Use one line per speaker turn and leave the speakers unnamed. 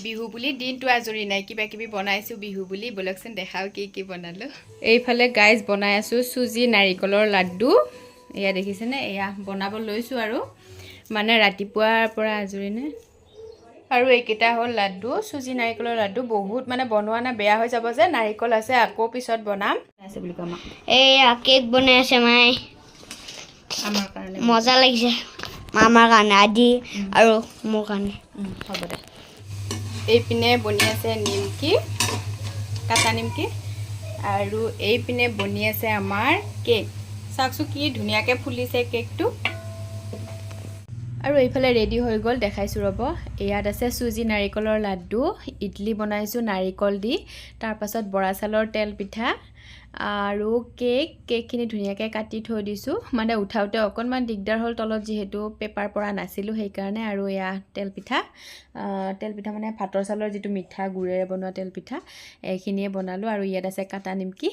বিহু বুলি দিনটো আজৰি নাই কিবা কিবি বনাইছোঁ বিহু বুলি বলকচোন দেখাও কি বনালোঁ এইফালে গাইজ বনাই আছোঁ চুজি নাৰিকলৰ লাড্ডু এয়া দেখিছেনে এয়া বনাব লৈছোঁ আৰু মানে ৰাতিপুৱাৰ পৰা আজৰি নাই আৰু এইকেইটা হ'ল লাড্ডু চুজি নাৰিকলৰ লাড্ডু বহুত মানে বনোৱা না বেয়া হৈ যাব যে নাৰিকল আছে আকৌ পিছত বনাম আছে বুলি কম
এয়া কেক বনাই আছে মাই
আমাৰ কাৰণে
মজা লাগিছে আমাৰ কাৰণে আদি আৰু মোৰ কাৰণে
হ'ব দে এইপিনে বনি আছে নিমকি কাটা নিমকি আৰু এইপিনে বনি আছে আমাৰ কেক চাওকচোন কি ধুনীয়াকৈ ফুলিছে কেকটো আৰু এইফালে ৰেডি হৈ গ'ল দেখাইছোঁ ৰ'ব ইয়াত আছে চুজি নাৰিকলৰ লাড্ডু ইডলি বনাইছোঁ নাৰিকল দি তাৰপাছত বৰা চাউলৰ তেল পিঠা আৰু কেকখিনি ধুনীয়াকৈ কাটি থৈ দিছোঁ মানে উঠাওঁতে অকণমান দিগদাৰ হ'ল তলত যিহেতু পেপাৰ পৰা নাছিলোঁ সেইকাৰণে আৰু এয়া তেল পিঠা মানে ভাতৰ চাউলৰ যিটো মিঠা গুড়েৰে বনোৱা তেল পিঠা এইখিনিয়ে বনালোঁ আৰু ইয়াত আছে কাটা নিমকি